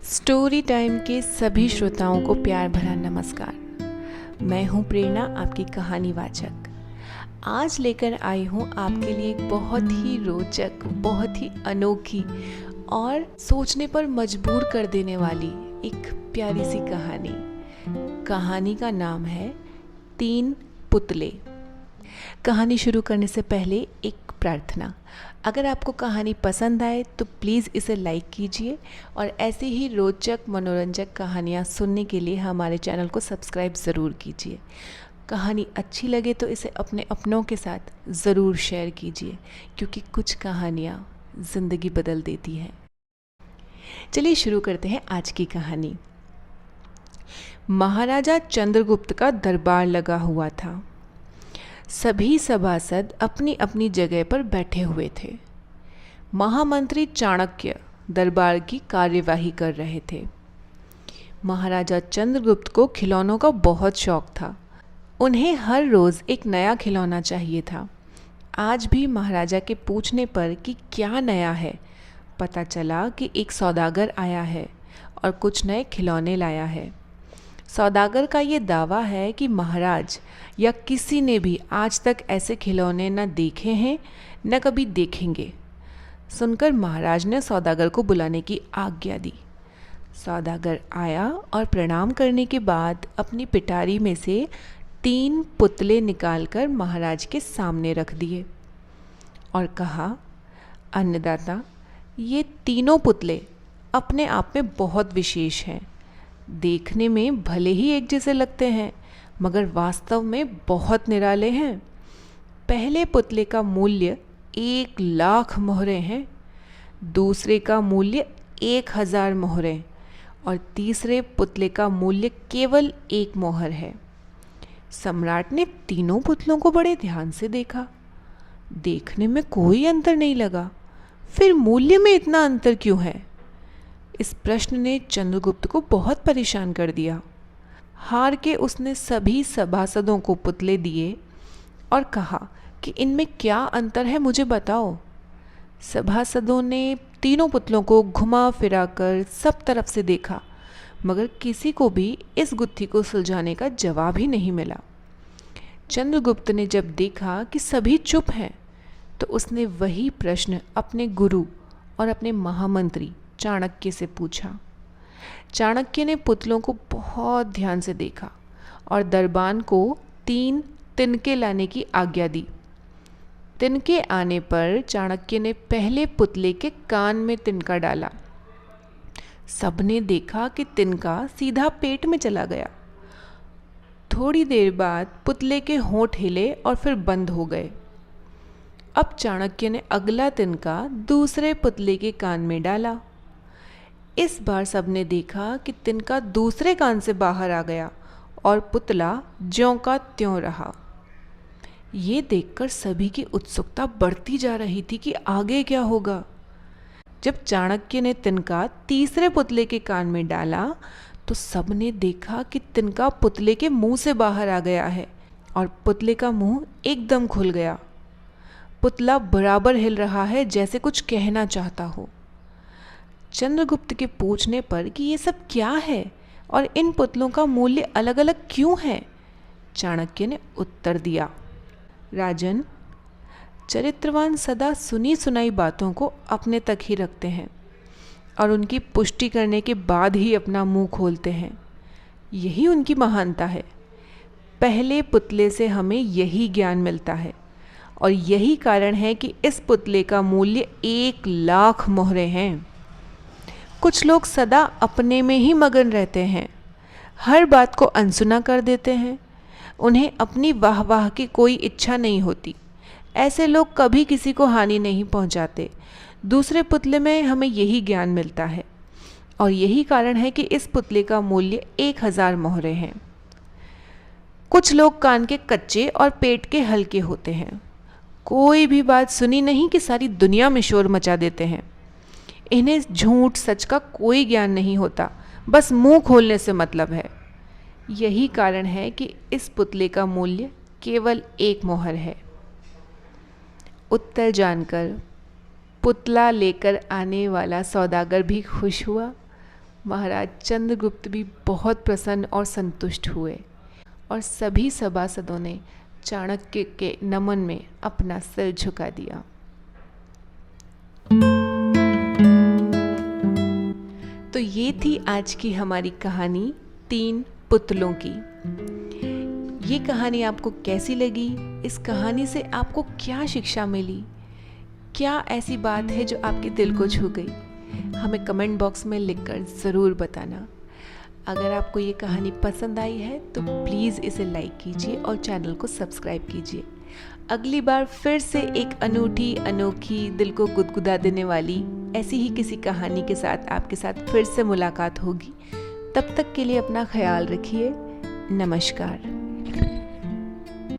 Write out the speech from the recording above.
Story time के सभी श्रोताओं को प्यार भरा नमस्कार। मैं हूं प्रेरणा, आपकी कहानी वाचक। आज लेकर आई हूं आपके लिए एक बहुत ही रोचक, बहुत ही अनोखी और सोचने पर मजबूर कर देने वाली एक प्यारी सी कहानी। कहानी का नाम है 3 पुतले। कहानी शुरू करने से पहले एक प्रार्थना। अगर आपको कहानी पसंद आए तो प्लीज़ इसे लाइक कीजिए और ऐसी ही रोचक मनोरंजक कहानियाँ सुनने के लिए हमारे चैनल को सब्सक्राइब ज़रूर कीजिए। कहानी अच्छी लगे तो इसे अपने अपनों के साथ ज़रूर शेयर कीजिए, क्योंकि कुछ कहानियाँ ज़िंदगी बदल देती हैं। चलिए शुरू करते हैं आज की कहानी। महाराजा चंद्रगुप्त का दरबार लगा हुआ था। सभी सभासद अपनी अपनी जगह पर बैठे हुए थे। महामंत्री चाणक्य दरबार की कार्यवाही कर रहे थे। महाराजा चंद्रगुप्त को खिलौनों का बहुत शौक था। उन्हें हर रोज़ एक नया खिलौना चाहिए था। आज भी महाराजा के पूछने पर कि क्या नया है, पता चला कि एक सौदागर आया है और कुछ नए खिलौने लाया है। सौदागर का ये दावा है कि महाराज या किसी ने भी आज तक ऐसे खिलौने न देखे हैं न कभी देखेंगे। सुनकर महाराज ने सौदागर को बुलाने की आज्ञा दी। सौदागर आया और प्रणाम करने के बाद अपनी पिटारी में से 3 पुतले निकालकर महाराज के सामने रख दिए और कहा, अन्नदाता, ये तीनों पुतले अपने आप में बहुत विशेष हैं। देखने में भले ही एक जैसे लगते हैं, मगर वास्तव में बहुत निराले हैं। पहले पुतले का मूल्य 1,00,000 मोहरें हैं, दूसरे का मूल्य 1,000 मोहरें और तीसरे पुतले का मूल्य केवल 1 मोहर है। सम्राट ने तीनों पुतलों को बड़े ध्यान से देखा। देखने में कोई अंतर नहीं लगा, फिर मूल्य में इतना अंतर क्यों है? इस प्रश्न ने चंद्रगुप्त को बहुत परेशान कर दिया। हार के उसने सभी सभासदों को पुतले दिए और कहा कि इनमें क्या अंतर है, मुझे बताओ। सभासदों ने तीनों पुतलों को घुमा फिरा कर सब तरफ से देखा, मगर किसी को भी इस गुत्थी को सुलझाने का जवाब ही नहीं मिला। चंद्रगुप्त ने जब देखा कि सभी चुप हैं, तो उसने वही प्रश्न अपने गुरु और अपने महामंत्री चाणक्य से पूछा। चाणक्य ने पुतलों को बहुत ध्यान से देखा और दरबान को 3 तिनके लाने की आज्ञा दी। तिनके आने पर चाणक्य ने पहले पुतले के कान में तिनका डाला। सबने देखा कि तिनका सीधा पेट में चला गया। थोड़ी देर बाद पुतले के होंठ हिले और फिर बंद हो गए। अब चाणक्य ने अगला तिनका दूसरे पुतले के कान में डाला। इस बार सबने देखा कि तिनका दूसरे कान से बाहर आ गया और पुतला ज्यों का त्यों रहा। ये देखकर सभी की उत्सुकता बढ़ती जा रही थी कि आगे क्या होगा। जब चाणक्य ने तिनका तीसरे पुतले के कान में डाला तो सबने देखा कि तिनका पुतले के मुंह से बाहर आ गया है और पुतले का मुंह एकदम खुल गया। पुतला बराबर हिल रहा है, जैसे कुछ कहना चाहता हो। चंद्रगुप्त के पूछने पर कि ये सब क्या है और इन पुतलों का मूल्य अलग अलग क्यों है, चाणक्य ने उत्तर दिया, राजन, चरित्रवान सदा सुनी सुनाई बातों को अपने तक ही रखते हैं और उनकी पुष्टि करने के बाद ही अपना मुंह खोलते हैं। यही उनकी महानता है। पहले पुतले से हमें यही ज्ञान मिलता है और यही कारण है कि इस पुतले का मूल्य 1,00,000 मोहरें हैं। कुछ लोग सदा अपने में ही मगन रहते हैं, हर बात को अनसुना कर देते हैं। उन्हें अपनी वाह की कोई इच्छा नहीं होती। ऐसे लोग कभी किसी को हानि नहीं पहुंचाते। दूसरे पुतले में हमें यही ज्ञान मिलता है और यही कारण है कि इस पुतले का मूल्य 1,000 मोहरें हैं। कुछ लोग कान के कच्चे और पेट के हल्के होते हैं। कोई भी बात सुनी नहीं कि सारी दुनिया में शोर मचा देते हैं। इन्हें झूठ सच का कोई ज्ञान नहीं होता, बस मुंह खोलने से मतलब है। यही कारण है कि इस पुतले का मूल्य केवल 1 मोहर है। उत्तर जानकर पुतला लेकर आने वाला सौदागर भी खुश हुआ, महाराज चंद्रगुप्त भी बहुत प्रसन्न और संतुष्ट हुए और सभी सभासदों ने चाणक्य के नमन में अपना सिर झुका दिया। तो ये थी आज की हमारी कहानी 3 पुतलों की। ये कहानी आपको कैसी लगी? इस कहानी से आपको क्या शिक्षा मिली? क्या ऐसी बात है जो आपके दिल को छू गई? हमें कमेंट बॉक्स में लिखकर ज़रूर बताना। अगर आपको ये कहानी पसंद आई है तो प्लीज़ इसे लाइक कीजिए और चैनल को सब्सक्राइब कीजिए। अगली बार फिर से एक अनूठी, अनोखी, दिल को गुदगुदा देने वाली ऐसी ही किसी कहानी के साथ आपके साथ फिर से मुलाकात होगी। तब तक के लिए अपना ख्याल रखिए। नमस्कार।